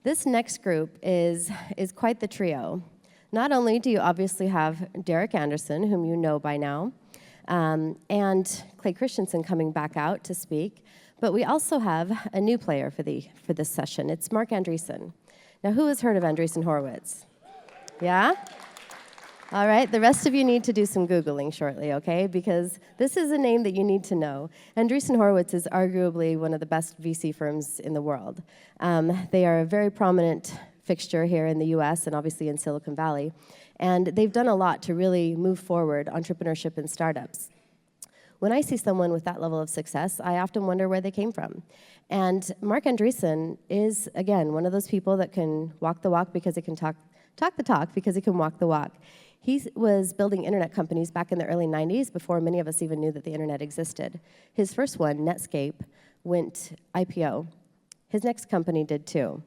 This next group is quite the trio. Not only do you obviously have Derek Andersen, whom you know by now, and Clayton Christensen coming back out to speak, but we also have a new player for this session. It's Marc Andreessen. Now, who has heard of Andreessen Horowitz? Yeah? All right, the rest of you need to do some Googling shortly, okay? Because this is a name that you need to know. Andreessen Horowitz is arguably one of the best VC firms in the world. They are a very prominent fixture here in the US and obviously in Silicon Valley. And they've done a lot to really move forward entrepreneurship and startups. When I see someone with that level of success, I often wonder where they came from. And Marc Andreessen is, again, one of those people that can walk the walk because he can talk the talk because he can walk the walk. He was building internet companies back in the early 90s before many of us even knew that the internet existed. His first one, Netscape, went IPO. His next company did too.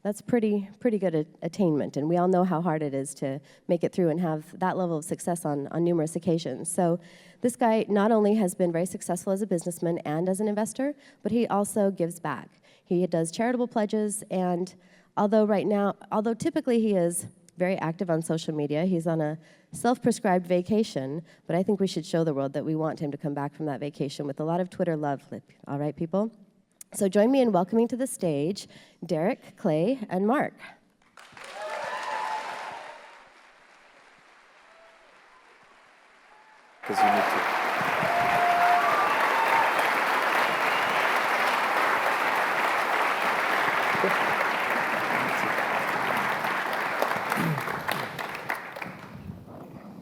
That's pretty good attainment, and we all know how hard it is to make it through and have that level of success on numerous occasions. So this guy not only has been very successful as a businessman and as an investor, but he also gives back. He does charitable pledges, and although typically he is very active on social media, he's on a self-prescribed vacation, but I think we should show the world that we want him to come back from that vacation with a lot of Twitter love. All right, people? So join me in welcoming to the stage Derek, Clay, and Marc. Because you need to.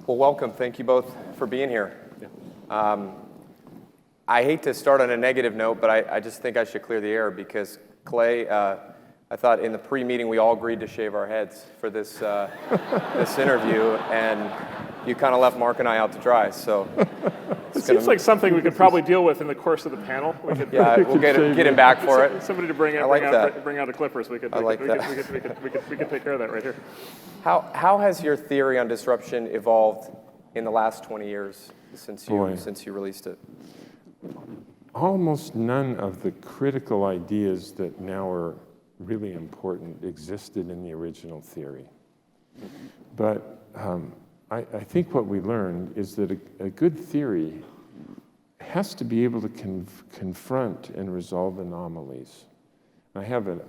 Well, welcome. Thank you both for being here. I hate to start on a negative note, but I just think I should clear the air because Clay, I thought in the pre-meeting we all agreed to shave our heads for this this interview, and you kind of left Marc and I out to dry. So it seems like something we could probably deal with in the course of the panel. We'll get him back for it. Somebody to bring out the clippers. We could take care of that right here. How has your theory on disruption evolved in the last 20 years since you released it? Almost none of the critical ideas that now are really important existed in the original theory. But I think what we learned is that a good theory has to be able to confront and resolve anomalies. I have a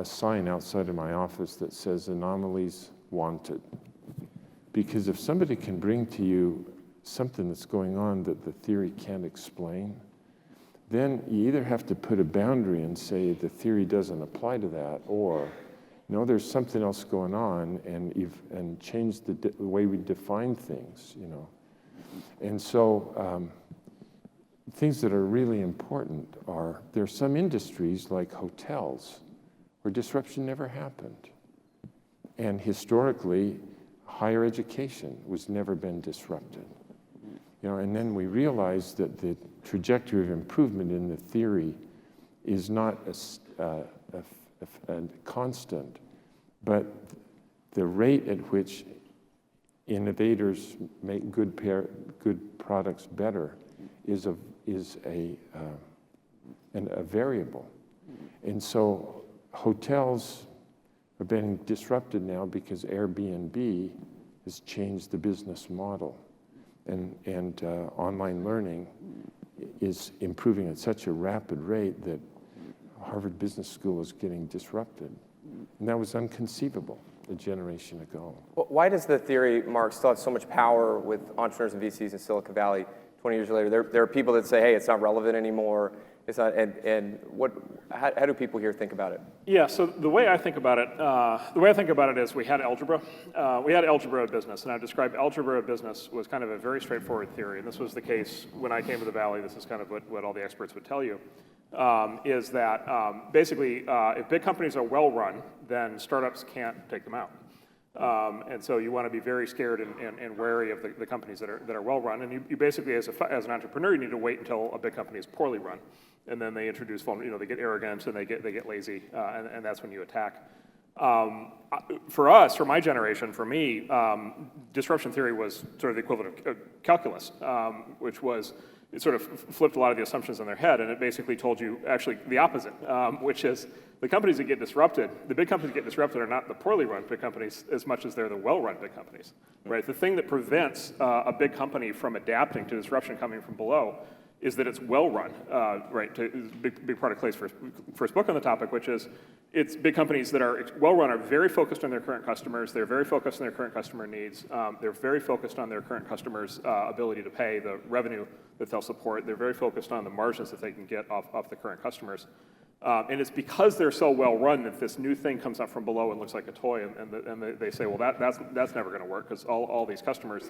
sign outside of my office that says anomalies wanted. Because if somebody can bring to you something that's going on that the theory can't explain, then you either have to put a boundary and say the theory doesn't apply to that, or no, there's something else going on, and change the way we define things, you know. And so things that are really important are, there are some industries like hotels where disruption never happened. And historically, higher education was never been disrupted. You know, and then we realized that the trajectory of improvement in the theory is not a constant, but the rate at which innovators make good products better is a variable. And so hotels are being disrupted now because Airbnb has changed the business model. And online learning is improving at such a rapid rate that Harvard Business School is getting disrupted. And that was inconceivable a generation ago. Well, why does the theory, Marc, still have so much power with entrepreneurs and VCs in Silicon Valley 20 years later? There are people that say, hey, it's not relevant anymore. It's not, how do people here think about it? Yeah, so the way I think about it, is we had algebra. We had algebra business, and I described algebra business was kind of a very straightforward theory, and this was the case when I came to the Valley. This is kind of what all the experts would tell you, is that basically if big companies are well run, then startups can't take them out. And so you want to be very scared and wary of the companies that are well run, and you basically, as an entrepreneur, you need to wait until a big company is poorly run, and then they introduce, they get arrogant and they get lazy, and that's when you attack. For us, for my generation, for me, disruption theory was sort of the equivalent of calculus, which was, it sort of flipped a lot of the assumptions on their head, and it basically told you actually the opposite, which is the companies that get disrupted, the big companies that get disrupted are not the poorly run big companies as much as they're the well-run big companies, right? The thing that prevents a big company from adapting to disruption coming from below is that it's well-run, right? Big part of Clay's first book on the topic, which is it's big companies that are well-run are very focused on their current customers. They're very focused on their current customer needs. They're very focused on their current customers' ability to pay, the revenue that they'll support. They're very focused on the margins that they can get off the current customers. And it's because they're so well-run that this new thing comes up from below and looks like a toy, and they say, well, that's never going to work because all these customers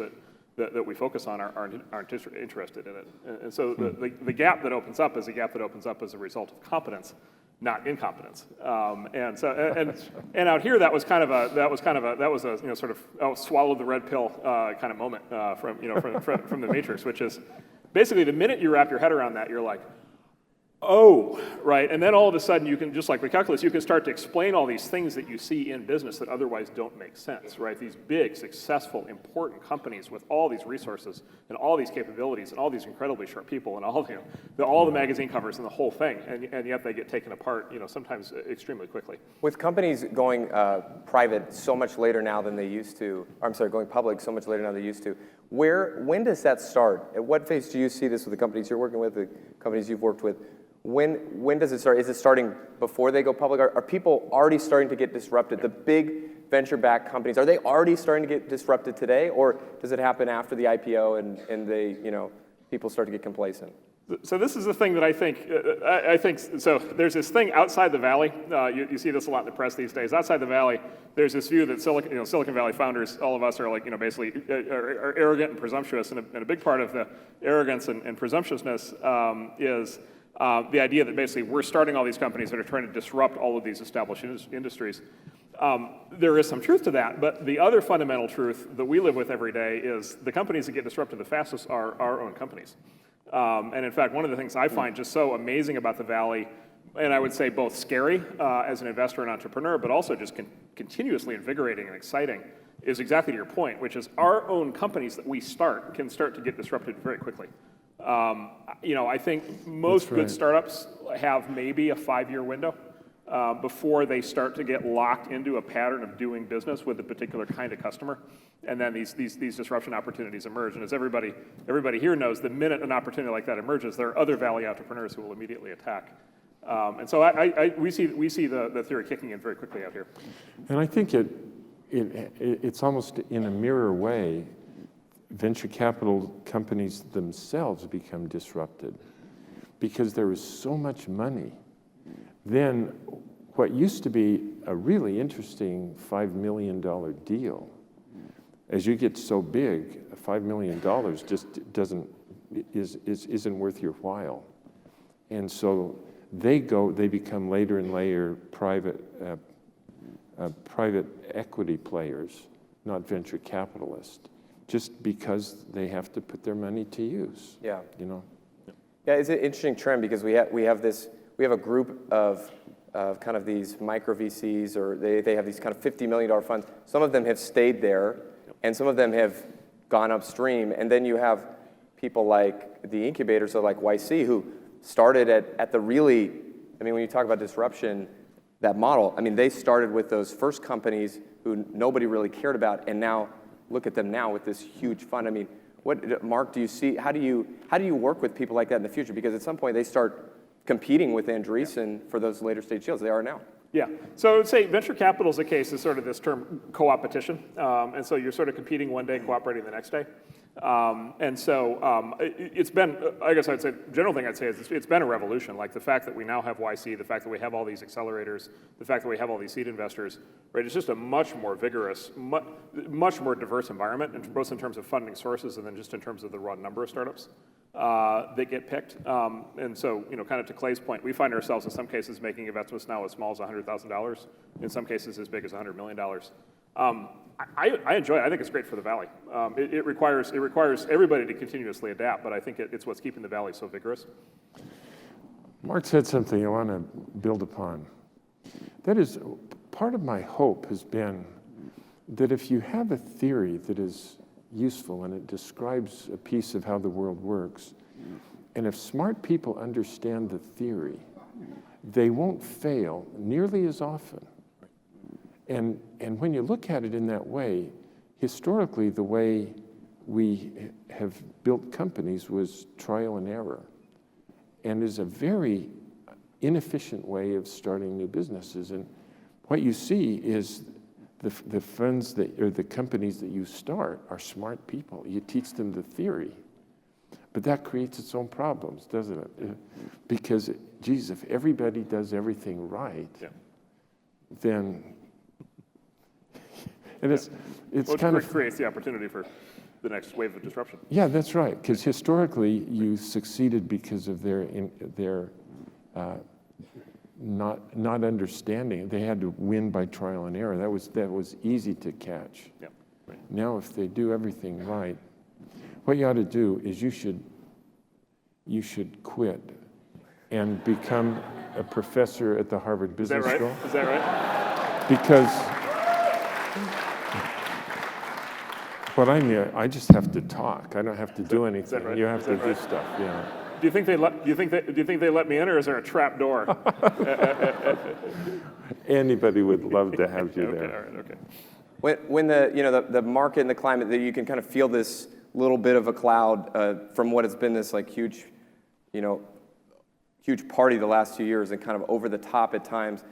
that we focus on aren't interested in it. And so the gap that opens up is a gap that opens up as a result of competence, not incompetence. And out here that was a you know, sort of swallow the red pill kind of moment from the Matrix, which is basically the minute you wrap your head around that, you're like, oh, right, and then all of a sudden you can, just like with calculus, you can start to explain all these things that you see in business that otherwise don't make sense, right? These big, successful, important companies with all these resources and all these capabilities and all these incredibly sharp people and all the magazine covers and the whole thing, and yet they get taken apart, sometimes extremely quickly. With companies going private so much later now than they used to, going public so much later now than they used to, when does that start? At what phase do you see this with the companies you're working with, the companies you've worked with? When does it start? Is it starting before they go public? Are people already starting to get disrupted? The big venture-backed companies, are they already starting to get disrupted today, or does it happen after the IPO and they, people start to get complacent? So this is the thing that I think, so there's this thing outside the Valley, you see this a lot in the press these days, outside the Valley, there's this view that Silicon Valley founders, all of us are like, basically are arrogant and presumptuous, and a big part of the arrogance and presumptuousness is the idea that basically we're starting all these companies that are trying to disrupt all of these established industries. There is some truth to that, but the other fundamental truth that we live with every day is the companies that get disrupted the fastest are our own companies. And in fact, one of the things I find just so amazing about the Valley, and I would say both scary as an investor and entrepreneur, but also just continuously invigorating and exciting, is exactly to your point, which is our own companies that we can start to get disrupted very quickly. I think most good startups have maybe a 5-year window before they start to get locked into a pattern of doing business with a particular kind of customer, and then these disruption opportunities emerge. And as everybody here knows, the minute an opportunity like that emerges, there are other Valley entrepreneurs who will immediately attack. And so we see the theory kicking in very quickly out here. And I think it's almost in a mirror way. Venture capital companies themselves become disrupted because there is so much money. Then what used to be a really interesting $5 million deal, as you get so big, $5 million just isn't worth your while. And so they become later and later private equity players, not venture capitalists, just because they have to put their money to use. Yeah. Yeah, it's an interesting trend because we have a group of kind of these micro VCs, or they have these kind of $50 million funds. Some of them have stayed there, and some of them have gone upstream. And then you have people like the incubators, so like YC, who started at the really, when you talk about disruption, that model, they started with those first companies who nobody really cared about, and now look at them now with this huge fund. What, Mark, do you see? How do you work with people like that in the future? Because at some point they start competing with Andreessen for those later stage deals. They are now. Yeah. So I would say venture capital is a case is sort of this term co-opetition, and so you're sort of competing one day, cooperating the next day. And so it's been, I guess I'd say, general thing I'd say is it's been a revolution. Like the fact that we now have YC, the fact that we have all these accelerators, the fact that we have all these seed investors, right? It's just a much more vigorous, much more diverse environment, both in terms of funding sources and then just in terms of the raw number of startups that get picked. And so, kind of to Clay's point, we find ourselves in some cases making investments now as small as $100,000, in some cases as big as $100 million. I enjoy it. I think it's great for the Valley. It requires everybody to continuously adapt, but I think it's what's keeping the Valley so vigorous. Mark said something I want to build upon. That is, part of my hope has been that if you have a theory that is useful and it describes a piece of how the world works, And if smart people understand the theory, they won't fail nearly as often. And when you look at it in that way, historically, the way we have built companies was trial and error, and is a very inefficient way of starting new businesses. And what you see is the funds that, or the companies that you start are smart people. You teach them the theory, but that creates its own problems, doesn't it? Because, geez, if everybody does everything right, then, and it's kind of creates the opportunity for the next wave of disruption. Yeah, that's right. Because historically, you succeeded because of their not understanding. They had to win by trial and error. That was easy to catch. Yeah. Right. Now, if they do everything right, what you ought to do is you should quit and become a professor at the Harvard Business School. Is that right? Because what I mean, I just have to talk. I don't have to do anything. Right? You have to do stuff. Yeah. Do you think they let me in, or is there a trap door? Anybody would love to have you Okay, there. all right, okay. When the market and the climate, that you can kind of feel this little bit of a cloud from what has been this like huge party the last 2 years and kind of over the top at times.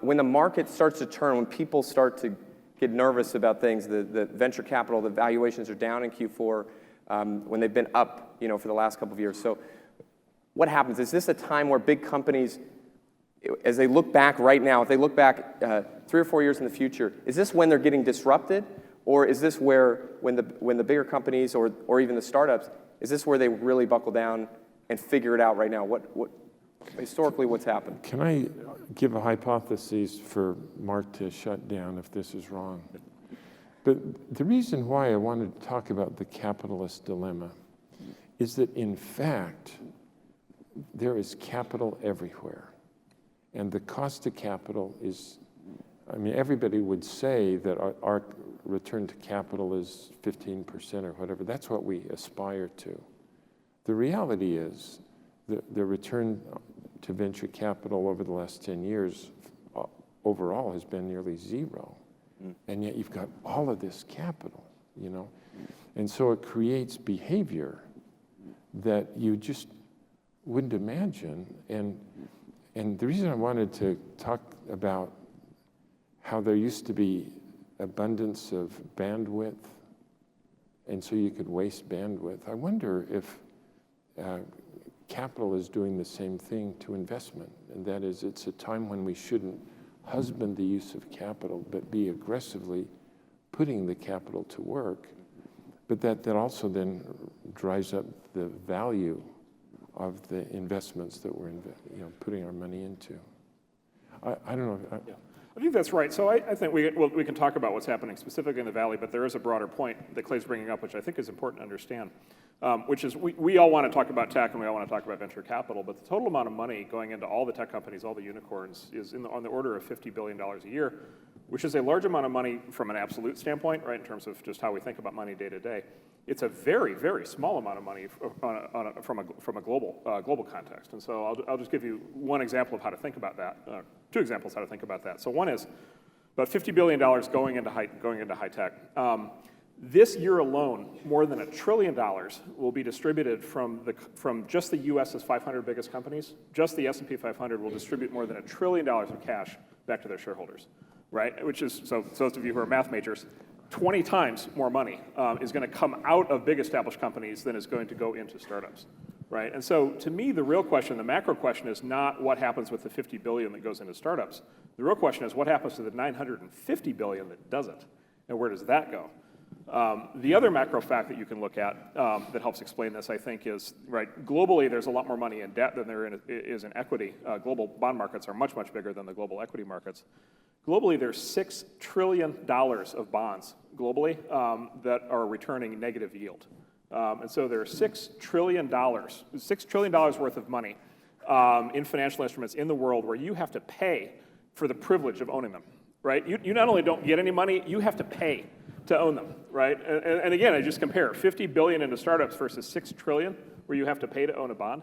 When the market starts to turn, when people start to get nervous about things, the venture capital, the valuations are down in Q4 when they've been up, for the last couple of years. So what happens? Is this a time where big companies, as they look back right now, if they look back 3 or 4 years in the future, is this when they're getting disrupted? Or is this where, when the bigger companies or even the startups, is this where they really buckle down and figure it out right now? What historically, what's happened? Can I give a hypothesis for Mark to shut down if this is wrong? But the reason why I wanted to talk about the capitalist dilemma is that, in fact, there is capital everywhere. And the cost of capital is, everybody would say that our return to capital is 15% or whatever. That's what we aspire to. The reality is the return to venture capital over the last 10 years overall has been nearly zero. And yet you've got all of this capital, And so it creates behavior that you just wouldn't imagine. And the reason I wanted to talk about how there used to be abundance of bandwidth, and so you could waste bandwidth, I wonder if capital is doing the same thing to investment. And that is, it's a time when we shouldn't husband the use of capital, but be aggressively putting the capital to work. But that also then drives up the value of the investments that we're putting our money into. I don't know. I think that's right. So I think we can talk about what's happening specifically in the Valley, but there is a broader point that Clay's bringing up, which I think is important to understand, which is we all want to talk about tech and we all want to talk about venture capital, but the total amount of money going into all the tech companies, all the unicorns, is on the order of $50 billion a year, which is a large amount of money from an absolute standpoint, right, in terms of just how we think about money day to day. It's a very, very small amount of money from a global context. And so I'll just give you one example of how to think about that, two examples how to think about that. So one is about $50 billion going into high tech. This year alone, more than $1 trillion will be distributed from just the U.S.'s 500 biggest companies. Just the S&P 500 will distribute more than $1 trillion of cash back to their shareholders, right? Which is, so those of you who are math majors, 20 times more money is going to come out of big established companies than is going to go into startups, right? And so to me, the real question, the macro question, is not what happens with the $50 billion that goes into startups. The real question is what happens to the $950 billion that doesn't, and where does that go? The other macro fact that you can look at that helps explain this, I think, is, right, globally there's a lot more money in debt than there is in equity. Global bond markets are much, much bigger than the global equity markets. Globally, there's $6 trillion of bonds globally that are returning negative yield. And so there's $6 trillion worth of money in financial instruments in the world where you have to pay for the privilege of owning them, right? You not only don't get any money, you have to pay to own them, right? And again, I just compare 50 billion into startups versus 6 trillion. where you have to pay to own a bond.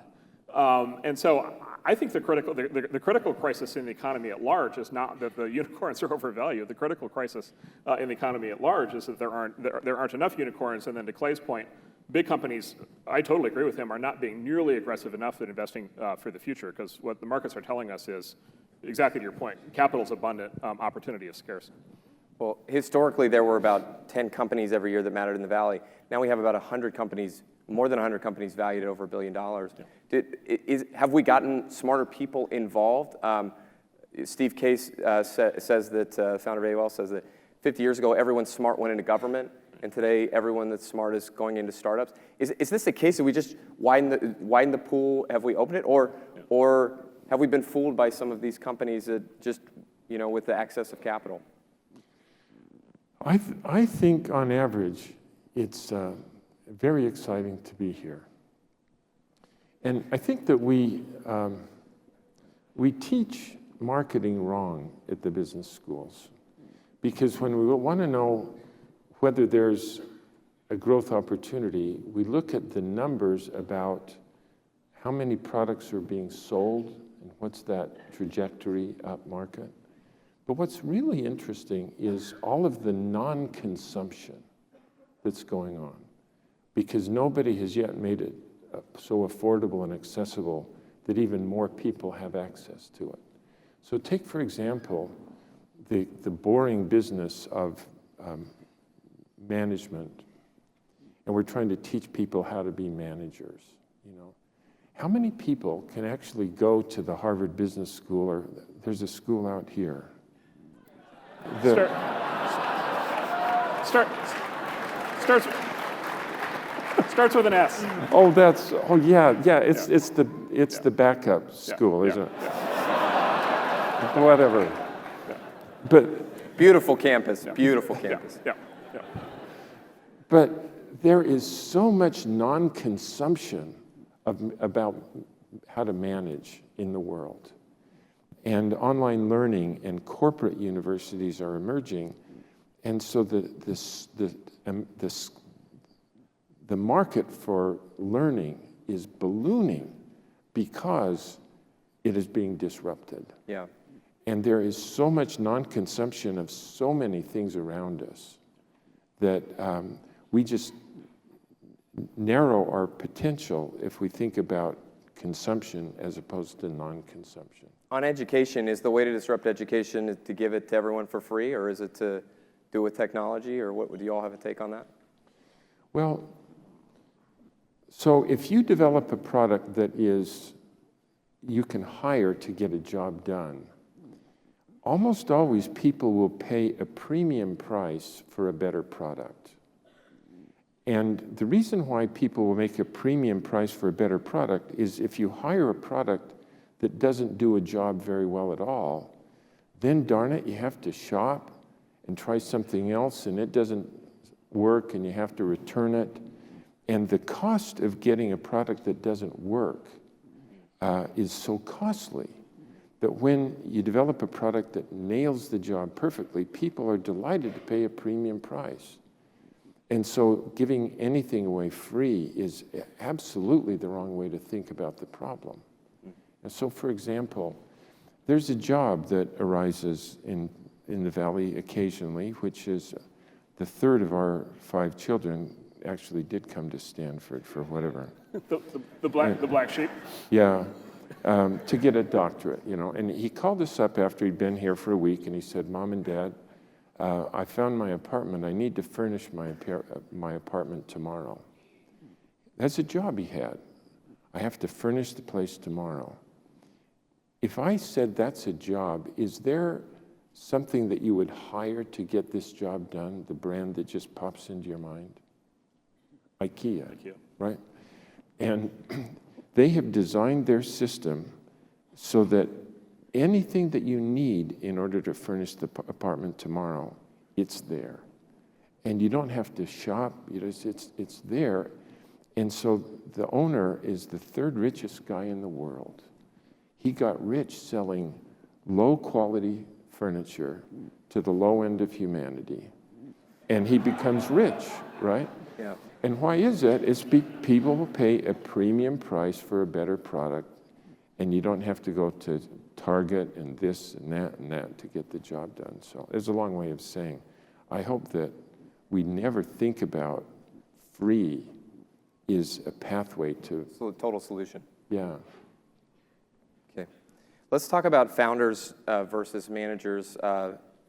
And so I think the critical crisis in the economy at large is not that the unicorns are overvalued. The critical crisis in the economy at large is that there aren't enough unicorns. And then to Clay's point, big companies, I totally agree with him, are not being nearly aggressive enough in investing for the future, because what the markets are telling us is, exactly to your point, capital is abundant, opportunity is scarce. Well, historically, there were about 10 companies every year that mattered in the Valley. Now we have about 100 companies, more than 100 companies valued at over $1 billion. Yeah. Have we gotten smarter people involved? Steve Case says that, founder of AOL, says that 50 years ago, everyone smart went into government, and today everyone that's smart is going into startups. Is this the case that we just widen the pool? Have we opened it? Or have we been fooled by some of these companies that just, with the access of capital? I think on average, it's very exciting to be here. And I think that we teach marketing wrong at the business schools, because when we want to know whether there's a growth opportunity, we look at the numbers about how many products are being sold and what's that trajectory up market. But what's really interesting is all of the non-consumption that's going on, because nobody has yet made it so affordable and accessible that even more people have access to it. So take, for example, the boring business of management, and we're trying to teach people how to be managers. How many people can actually go to the Harvard Business School, or there's a school out here? Starts with an S. It's the backup school, isn't it? Yeah. Whatever. Yeah. But beautiful campus, beautiful campus. Yeah. But there is so much non-consumption about how to manage in the world. And online learning and corporate universities are emerging. And so the market for learning is ballooning because it is being disrupted. Yeah. And there is so much non-consumption of so many things around us that we just narrow our potential if we think about consumption as opposed to non-consumption. On education, is the way to disrupt education to give it to everyone for free, or is it to do it with technology, or what? Would you all have a take on that? Well, so if you develop a product that you can hire to get a job done, almost always people will pay a premium price for a better product. And the reason why people will make a premium price for a better product is if you hire a product that doesn't do a job very well at all, then darn it, you have to shop and try something else, and it doesn't work, and you have to return it. And the cost of getting a product that doesn't work is so costly that when you develop a product that nails the job perfectly, people are delighted to pay a premium price. And so giving anything away free is absolutely the wrong way to think about the problem. And so, for example, there's a job that arises in the Valley occasionally, which is the third of our 5 children actually did come to Stanford for whatever. the black sheep? Yeah, to get a doctorate, And he called us up after he'd been here for a week, and he said, "Mom and Dad, I found my apartment. I need to furnish my apartment tomorrow." That's a job he had. I have to furnish the place tomorrow. If I said that's a job, is there something that you would hire to get this job done, the brand that just pops into your mind? IKEA, right? And they have designed their system so that anything that you need in order to furnish the apartment tomorrow, it's there. And you don't have to shop, it's there. And so the owner is the 3rd richest guy in the world. He got rich selling low-quality furniture to the low end of humanity. And he becomes rich, right? Yeah. And why is that? It's people will pay a premium price for a better product, and you don't have to go to Target and this and that to get the job done. So it's a long way of saying, I hope that we never think about free is a pathway to... So total solution. Yeah. Okay. Let's talk about founders versus managers.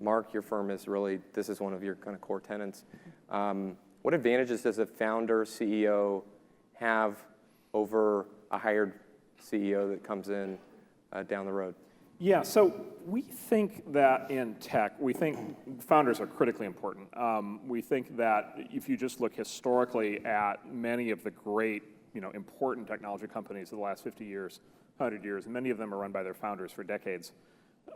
Marc, your firm is really, this is one of your kind of core tenets. What advantages does a founder, CEO have over a hired CEO that comes in down the road? Yeah, so we think that in tech, we think founders are critically important. We think that if you just look historically at many of the great, important technology companies of the last 50 years, 100 years, many of them are run by their founders for decades.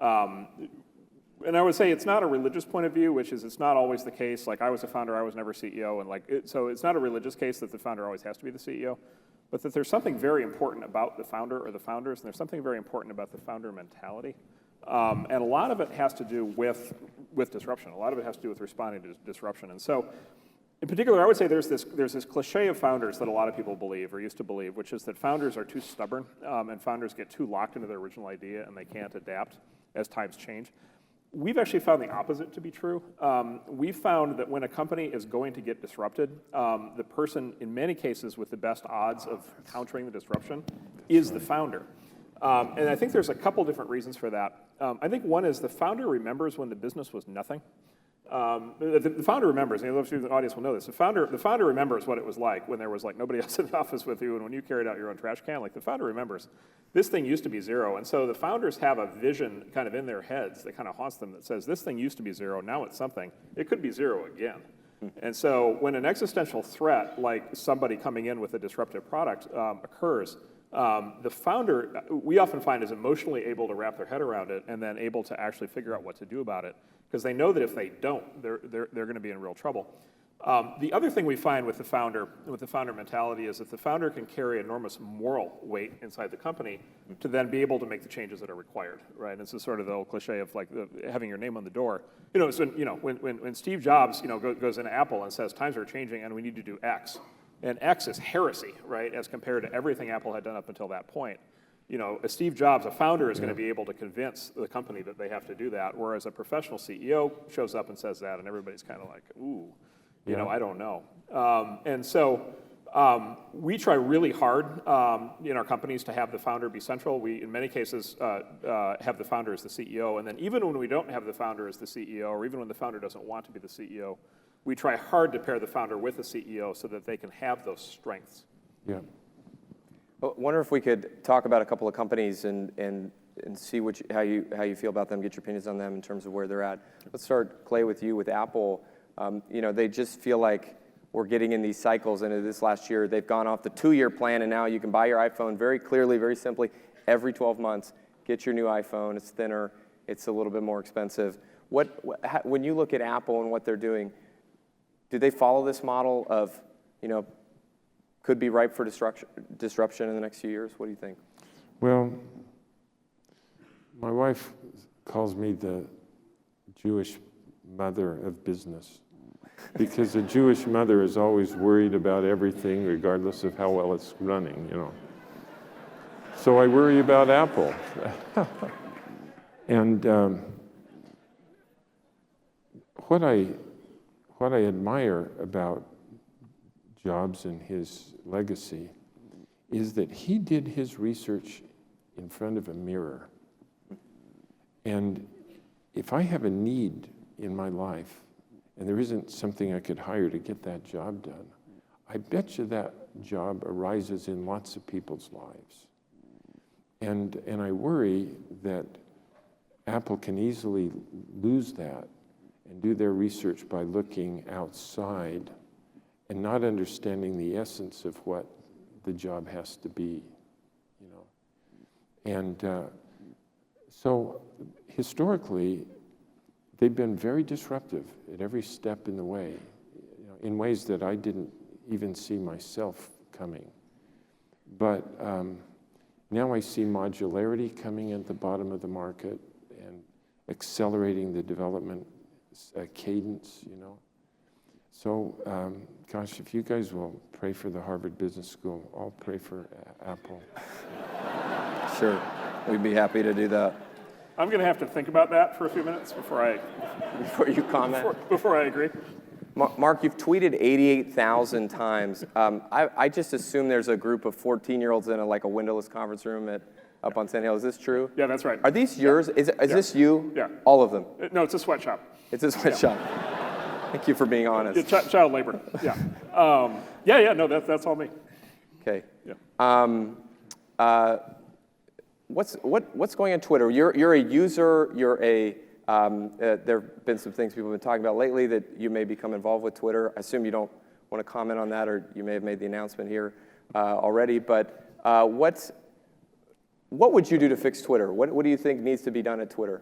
And I would say it's not a religious point of view, which is it's not always the case. Like I was a founder, I was never CEO, and so it's not a religious case that the founder always has to be the CEO, but that there's something very important about the founder or the founders, and there's something very important about the founder mentality. And a lot of it has to do with disruption. A lot of it has to do with responding to disruption. And so, in particular, I would say there's this cliche of founders that a lot of people believe or used to believe, which is that founders are too stubborn and founders get too locked into their original idea and they can't adapt as times change. We've actually found the opposite to be true. We've found that when a company is going to get disrupted, the person, in many cases, with the best odds of countering the disruption is the founder. And I think there's a couple different reasons for that. I think one is the founder remembers when the business was nothing. The founder remembers, and those of you in the audience will know this, the founder remembers what it was like when there was like nobody else in the office with you and when you carried out your own trash can. Like the founder remembers, this thing used to be zero. And so the founders have a vision kind of in their heads that kind of haunts them that says, this thing used to be zero, now it's something. It could be zero again. And so when an existential threat like somebody coming in with a disruptive product occurs, the founder, we often find, is emotionally able to wrap their head around it and then able to actually figure out what to do about it. Because they know that if they don't, they're going to be in real trouble. The other thing we find with the founder mentality is that the founder can carry enormous moral weight inside the company to then be able to make the changes that are required, right? And this is sort of the old cliche of like having your name on the door. So, when Steve Jobs, goes into Apple and says times are changing and we need to do X, and X is heresy, right, as compared to everything Apple had done up until that point. Steve Jobs, a founder, is going to be able to convince the company that they have to do that, whereas a professional CEO shows up and says that, and everybody's kind of like, ooh, I don't know. And so we try really hard in our companies to have the founder be central. We, in many cases, have the founder as the CEO, and then even when we don't have the founder as the CEO, or even when the founder doesn't want to be the CEO, we try hard to pair the founder with the CEO so that they can have those strengths. Yeah. I wonder if we could talk about a couple of companies and see how you feel about them, get your opinions on them in terms of where they're at. Let's start, Clay, with you with Apple. They just feel like we're getting in these cycles. And this last year, they've gone off the 2-year plan, and now you can buy your iPhone very clearly, very simply, every 12 months. Get your new iPhone. It's thinner. It's a little bit more expensive. When you look at Apple and what they're doing, do they follow this model of, could be ripe for disruption in the next few years? What do you think? Well, my wife calls me the Jewish mother of business because a Jewish mother is always worried about everything regardless of how well it's running, So I worry about Apple. And what I admire about Jobs and his legacy is that he did his research in front of a mirror. And if I have a need in my life and there isn't something I could hire to get that job done, I bet you that job arises in lots of people's lives. And I worry that Apple can easily lose that and do their research by looking outside and not understanding the essence of what the job has to be, And so historically, they've been very disruptive at every step in the way, in ways that I didn't even see myself coming. But now I see modularity coming at the bottom of the market and accelerating the development cadence, So, gosh, if you guys will pray for the Harvard Business School, I'll pray for Apple. Sure, we'd be happy to do that. I'm going to have to think about that for a few minutes before you comment. Before I agree. Mark, you've tweeted 88,000 times. I just assume there's a group of 14-year-olds in a windowless conference room up on Sand Hill. Is this true? Yeah, that's right. Are these yours? Is this you? Yeah. All of them? No, it's a sweatshop. It's a sweatshop. Thank you for being honest. Yeah, child labor. Yeah. No, that's all me. Okay. Yeah. What's going on Twitter? You're a user. There have been some things people have been talking about lately that you may become involved with Twitter. I assume you don't want to comment on that, or you may have made the announcement here already. But what would you do to fix Twitter? What do you think needs to be done at Twitter?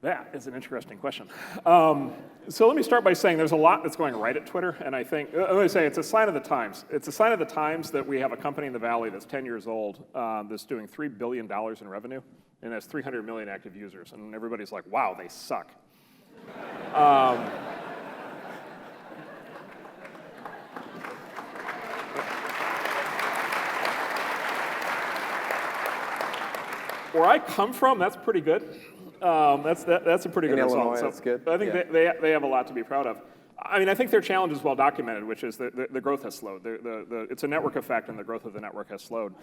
That is an interesting question. So let me start by saying there's a lot that's going right at Twitter, and I think, let me say, it's a sign of the times. It's a sign of the times that we have a company in the Valley that's 10 years old that's doing $3 billion in revenue, and has 300 million active users, and everybody's like, wow, they suck. Where I come from, that's pretty good. That's a pretty good result. Illinois, that's good. I think they have a lot to be proud of. I mean, I think their challenge is well documented, which is that the growth has slowed. It's a network effect, and the growth of the network has slowed.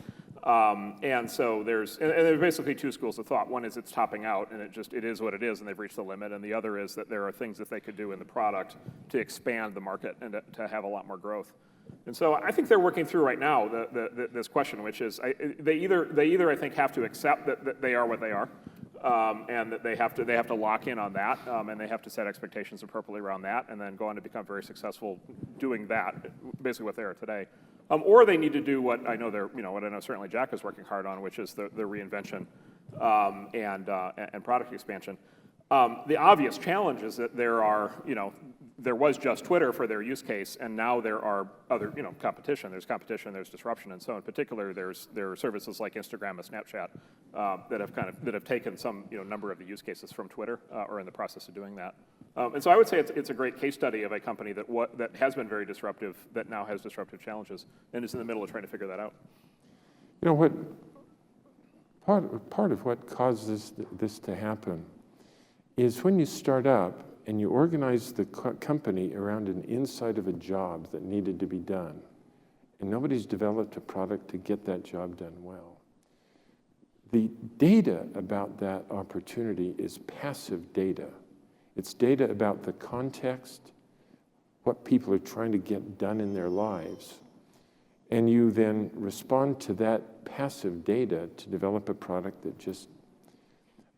And so there's basically two schools of thought. One is it's topping out, and it is what it is, and they've reached the limit. And the other is that there are things that they could do in the product to expand the market and to have a lot more growth. And so I think they're working through right now this question, which is they either I think have to accept that they are what they are. And that they have to lock in on that, and they have to set expectations appropriately around that, and then go on to become very successful doing that, basically what they are today. Or they need to do what I know certainly Jack is working hard on, which is the reinvention and product expansion. The obvious challenge is that there was just Twitter for their use case, and now there are other, competition. There's competition, there's disruption, and so in particular, there are services like Instagram and Snapchat that have taken some number of the use cases from Twitter or in the process of doing that. And so I would say it's a great case study of a company that has been very disruptive, that now has disruptive challenges, and is in the middle of trying to figure that out. What part of what causes this to happen is when you start up and you organize the company around an insight of a job that needed to be done, and nobody's developed a product to get that job done well. The data about that opportunity is passive data. It's data about the context, what people are trying to get done in their lives, and you then respond to that passive data to develop a product that just.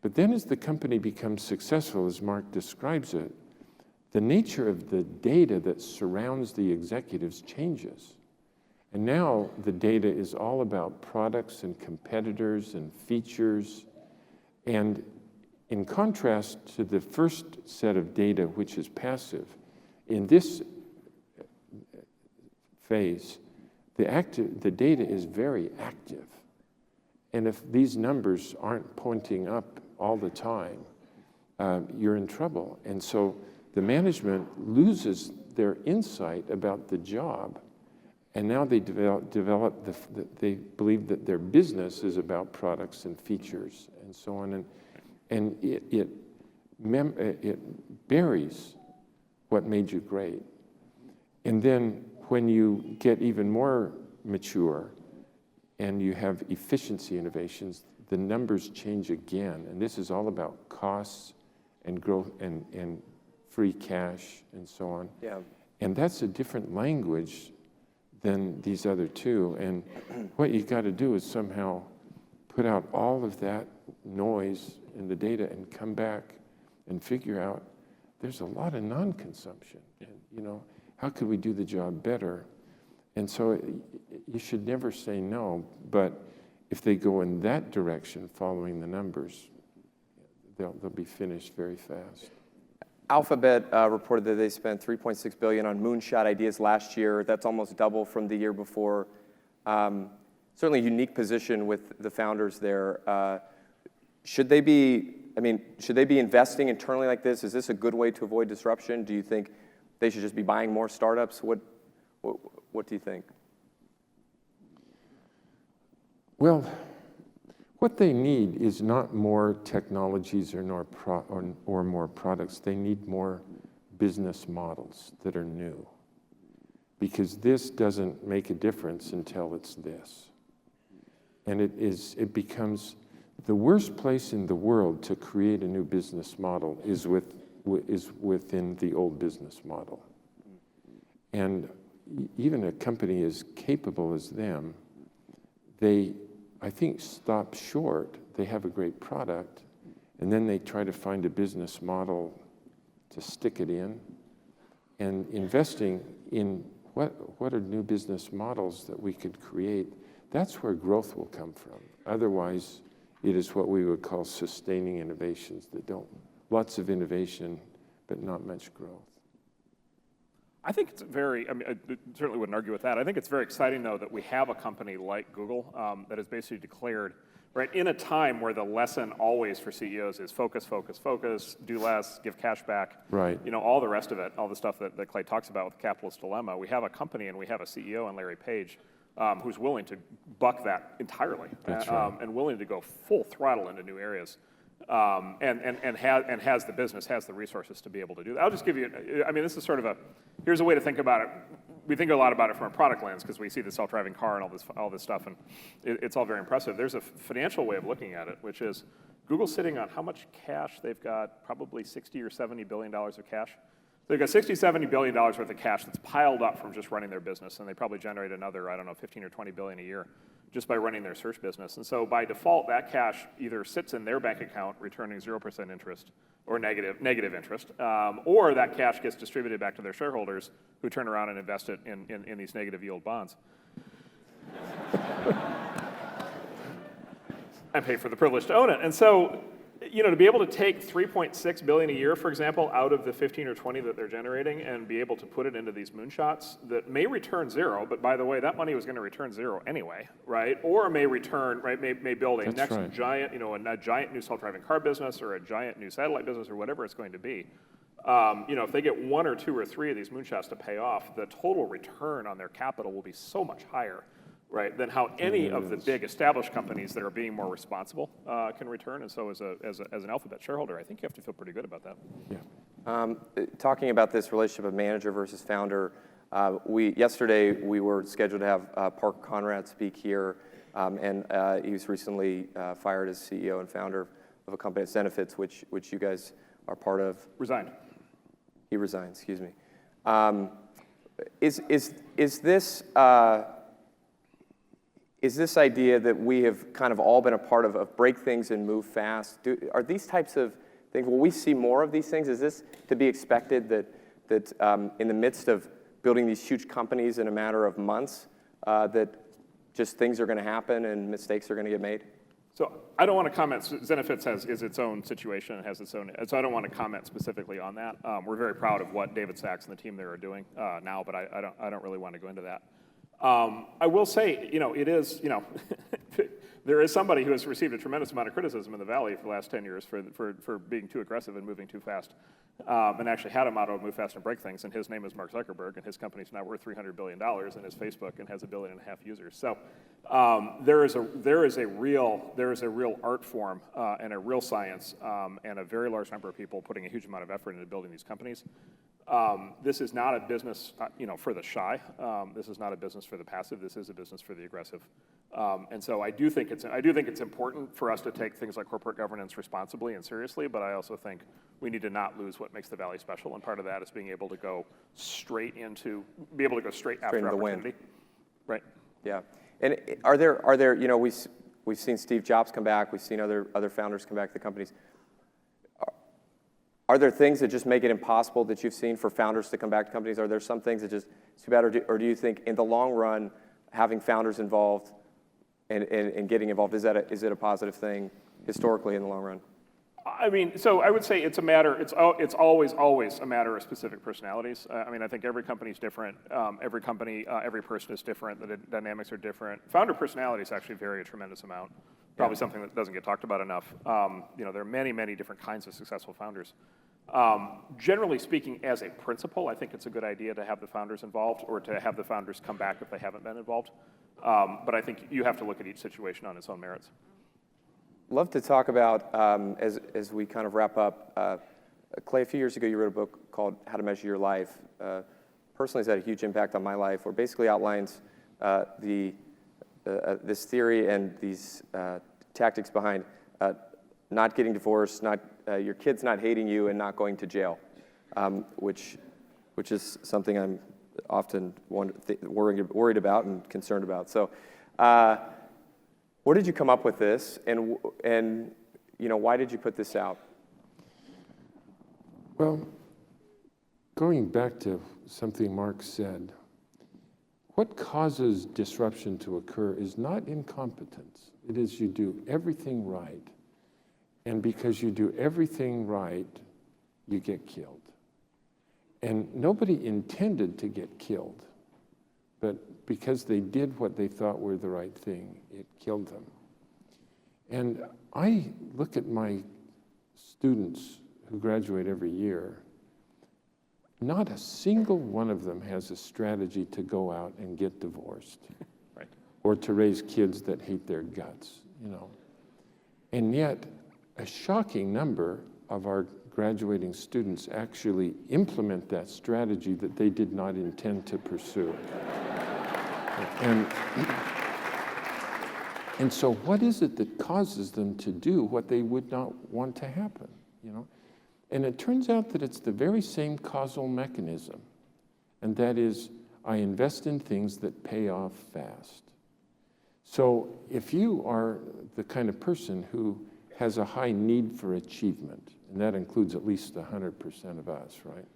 But then as the company becomes successful, as Marc describes it, the nature of the data that surrounds the executives changes. And now the data is all about products and competitors and features. And in contrast to the first set of data, which is passive, in this phase, the data is very active. And if these numbers aren't pointing up all the time, you're in trouble. And so the management loses their insight about the job, and now they they believe that their business is about products and features and so on, and it buries what made you great. And then when you get even more mature and you have efficiency innovations, the numbers change again, and this is all about costs and growth and free cash and so on. Yeah. And that's a different language than these other two. And what you got to do is somehow put out all of that noise in the data and come back and figure out there's a lot of non-consumption. And, how could we do the job better? And so you should never say no, but if they go in that direction, following the numbers, they'll be finished very fast. Alphabet reported that they spent $3.6 billion on moonshot ideas last year. That's almost double from the year before. Certainly a unique position with the founders there. Should they be investing internally like this? Is this a good way to avoid disruption? Do you think they should just be buying more startups? What do you think? Well, what they need is not more technologies or more products. They need more business models that are new. Because this doesn't make a difference until it's this. And it becomes the worst place in the world to create a new business model is within the old business model. And even a company as capable as them, they, I think, stop short. They have a great product, and then they try to find a business model to stick it in. And investing in what are new business models that we could create, that's where growth will come from. Otherwise, it is what we would call sustaining innovations that don't, lots of innovation, but not much growth. I think it's very, I mean, I certainly wouldn't argue with that. I think it's very exciting, though, that we have a company like Google that has basically declared, right, in a time where the lesson always for CEOs is focus, focus, focus, do less, give cash back. Right. You know, all the rest of it, all the stuff that Clay talks about with the capitalist dilemma. We have a company and we have a CEO in Larry Page who's willing to buck that entirely. That's right. And willing to go full throttle into new areas. And has the business, has the resources to be able to do that. I'll just give you, I mean, this is sort of here's a way to think about it. We think a lot about it from a product lens because we see the self-driving car and all this stuff, and it's all very impressive. There's a financial way of looking at it, which is Google's sitting on how much cash they've got, probably $60 or $70 billion of cash. They've got $60, $70 billion worth of cash that's piled up from just running their business, and they probably generate another, I don't know, 15 or 20 billion a year just by running their search business. And so by default, that cash either sits in their bank account returning 0% interest or negative interest, or that cash gets distributed back to their shareholders who turn around and invest it in these negative yield bonds. And pay for the privilege to own it. And so, you know, to be able to take $3.6 billion a year, for example, out of the 15 or 20 that they're generating and be able to put it into these moonshots that may return zero, but by the way, that money was going to return zero anyway, right? Or may return, right, may build a That's right. giant, you know, a giant new self-driving car business or a giant new satellite business or whatever it's going to be. You know, if they get 1 or 2 or 3 of these moonshots to pay off, the total return on their capital will be so much higher, right, than how any of the big established companies that are being more responsible can return. And so as an Alphabet shareholder, I think you have to feel pretty good about that. Yeah. Talking about this relationship of manager versus founder, yesterday we were scheduled to have Parker Conrad speak here, and he was recently fired as CEO and founder of a company, Zenefits, which you guys are part of. Resigned. He resigned, excuse me. Is this idea that we have kind of all been a part of break things and move fast? Are these types of things, will we see more of these things? Is this to be expected that in the midst of building these huge companies in a matter of months, that just things are going to happen and mistakes are going to get made? So I don't want to comment. Zenefits is its own situation and has its own. So I don't want to comment specifically on that. We're very proud of what David Sachs and the team there are doing now, but I don't really want to go into that. I will say, you know, it is, you know, there is somebody who has received a tremendous amount of criticism in the Valley for the last 10 years for being too aggressive and moving too fast, and actually had a motto of move fast and break things, and his name is Mark Zuckerberg, and his company's now worth $300 billion, and his Facebook, and has 1.5 billion users. So there is a real art form and a real science and a very large number of people putting a huge amount of effort into building these companies. This is not a business, you know, for the shy. This is not a business for the passive. This is a business for the aggressive. And so I do think it's important for us to take things like corporate governance responsibly and seriously. But I also think we need to not lose what makes the Valley special. And part of that is being able to go straight after opportunity. Right. Yeah. And are there you know, we've seen Steve Jobs come back. We've seen other founders come back to companies. Are there things that just make it impossible that you've seen for founders to come back to companies? Are there some things that just it's too bad, or do you think in the long run, having founders involved and getting involved, is it a positive thing historically in the long run? I mean, so I would say it's a matter. It's always a matter of specific personalities. I mean, I think every company's different. Every company, every person is different. The dynamics are different. Founder personalities actually vary a tremendous amount. Probably something that doesn't get talked about enough. You know, there are many different kinds of successful founders. Generally speaking, as a principle, I think it's a good idea to have the founders involved or to have the founders come back if they haven't been involved. But I think you have to look at each situation on its own merits. Love to talk about, as we kind of wrap up, Clay, a few years ago you wrote a book called How to Measure Your Life. Personally, it's had a huge impact on my life, where it basically outlines this theory and these tactics behind not getting divorced, your kids not hating you, and not going to jail, which is something I'm often worried about and concerned about. So, where did you come up with this, and why did you put this out? Well, going back to something Marc said, what causes disruption to occur is not incompetence. It is you do everything right. And because you do everything right, you get killed. And nobody intended to get killed, but because they did what they thought were the right thing, it killed them. And I look at my students who graduate every year, not a single one of them has a strategy to go out and get divorced, right, or to raise kids that hate their guts, And yet, a shocking number of our graduating students actually implement that strategy that they did not intend to pursue. And so what is it that causes them to do what they would not want to happen, And it turns out that it's the very same causal mechanism, and that is, I invest in things that pay off fast. So if you are the kind of person who has a high need for achievement, and that includes at least 100% of us, right?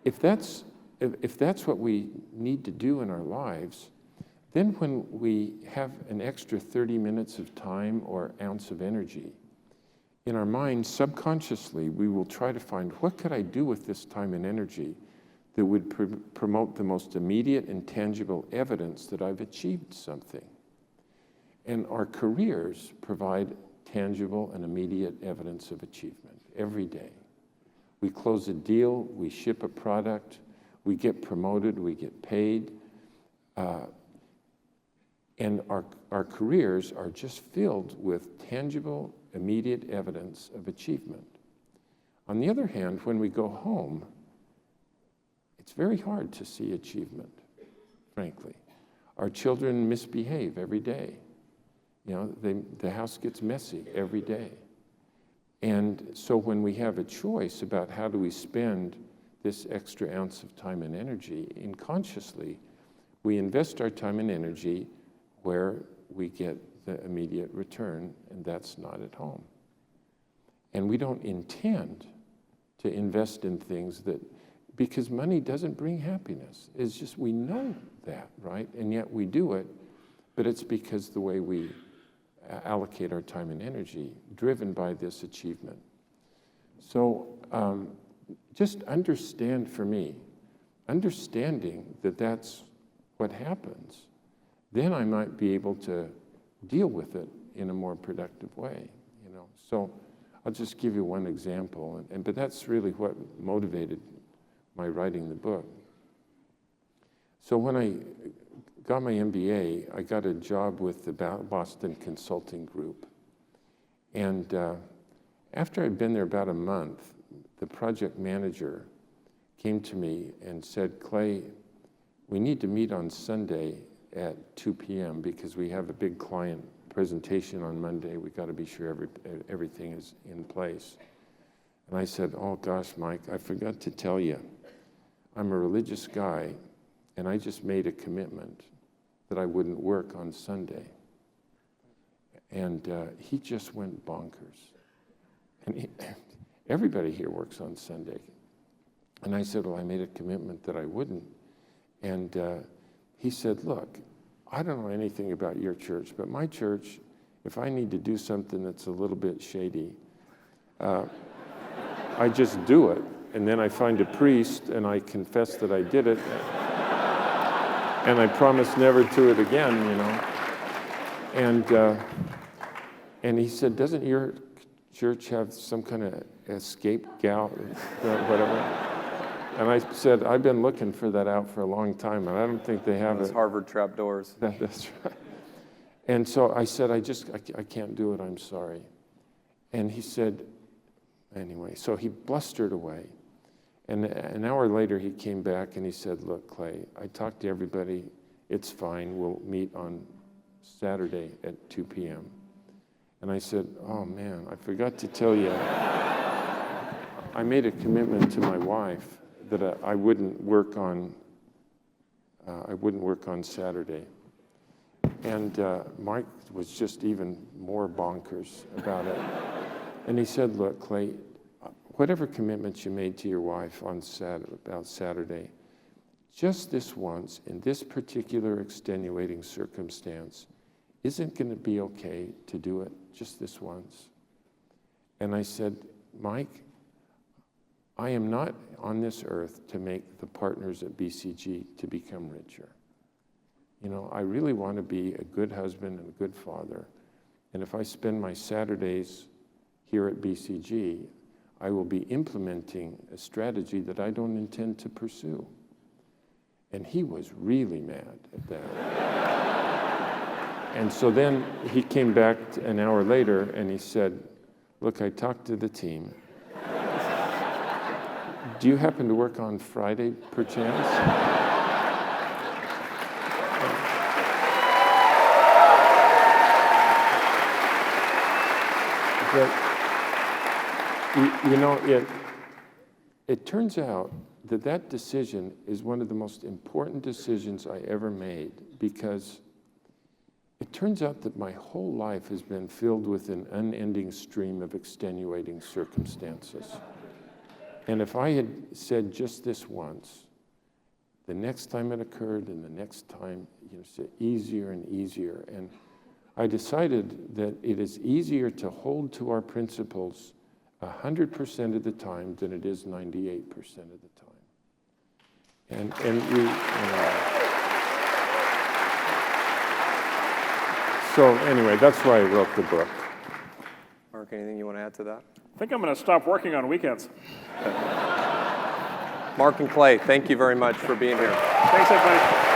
If that's what we need to do in our lives, then when we have an extra 30 minutes of time or ounce of energy, in our mind, subconsciously, we will try to find, what could I do with this time and energy that would promote the most immediate and tangible evidence that I've achieved something? And our careers provide tangible and immediate evidence of achievement every day. We close a deal, we ship a product, we get promoted, we get paid, and our careers are just filled with tangible, immediate evidence of achievement. On the other hand, when we go home, it's very hard to see achievement, frankly. Our children misbehave every day. The house gets messy every day. And so when we have a choice about how do we spend this extra ounce of time and energy, unconsciously, we invest our time and energy where we get the immediate return, and that's not at home. And we don't intend to invest in things because money doesn't bring happiness. It's just, we know that, right? And yet we do it, but it's because the way we allocate our time and energy, driven by this achievement. So just understand, for me, understanding that that's what happens, then I might be able to deal with it in a more productive way, So I'll just give you one example, but that's really what motivated my writing the book. So when I got my MBA, I got a job with the Boston Consulting Group. And after I'd been there about a month, the project manager came to me and said, Clay, we need to meet on Sunday at 2 p.m. because we have a big client presentation on Monday. We got to be sure everything is in place. And I said, oh gosh, Mike, I forgot to tell you, I'm a religious guy, and I just made a commitment that I wouldn't work on Sunday. And he just went bonkers. And everybody here works on Sunday. And I said, well, I made a commitment that I wouldn't. And he said, look, I don't know anything about your church, but my church, if I need to do something that's a little bit shady, I just do it. And then I find a priest and I confess that I did it. And I promise never to do it again, And he said, doesn't your church have some kind of escape gout, whatever? And I said, I've been looking for that out for a long time, and I don't think they have Those it. Harvard trapdoors. That's right. And so I said, I can't do it, I'm sorry. And he said, anyway, so he blustered away. And an hour later, he came back and he said, look, Clay, I talked to everybody. It's fine. We'll meet on Saturday at 2 p.m. And I said, oh, man, I forgot to tell you. I made a commitment to my wife that I wouldn't work on Saturday. And Mike was just even more bonkers about it. And he said, look, Clay, whatever commitments you made to your wife on about Saturday, just this once, in this particular extenuating circumstance, isn't going to be okay to do it just this once? And I said, Mike, I am not on this earth to make the partners at BCG to become richer. You know, I really want to be a good husband and a good father. And if I spend my Saturdays here at BCG, I will be implementing a strategy that I don't intend to pursue. And he was really mad at that. And so then he came back an hour later and he said, look, I talked to the team. Do you happen to work on Friday, perchance? But, you know, it turns out that decision is one of the most important decisions I ever made, because it turns out that my whole life has been filled with an unending stream of extenuating circumstances. And if I had said just this once, the next time it occurred and the next time, you know, it's easier and easier. And I decided that it is easier to hold to our principles 100% of the time than it is 98% of the time. And we, so anyway, that's why I wrote the book. Mark, anything you want to add to that? I think I'm going to stop working on weekends. Mark and Clay, thank you very much for being here. Thanks, everybody.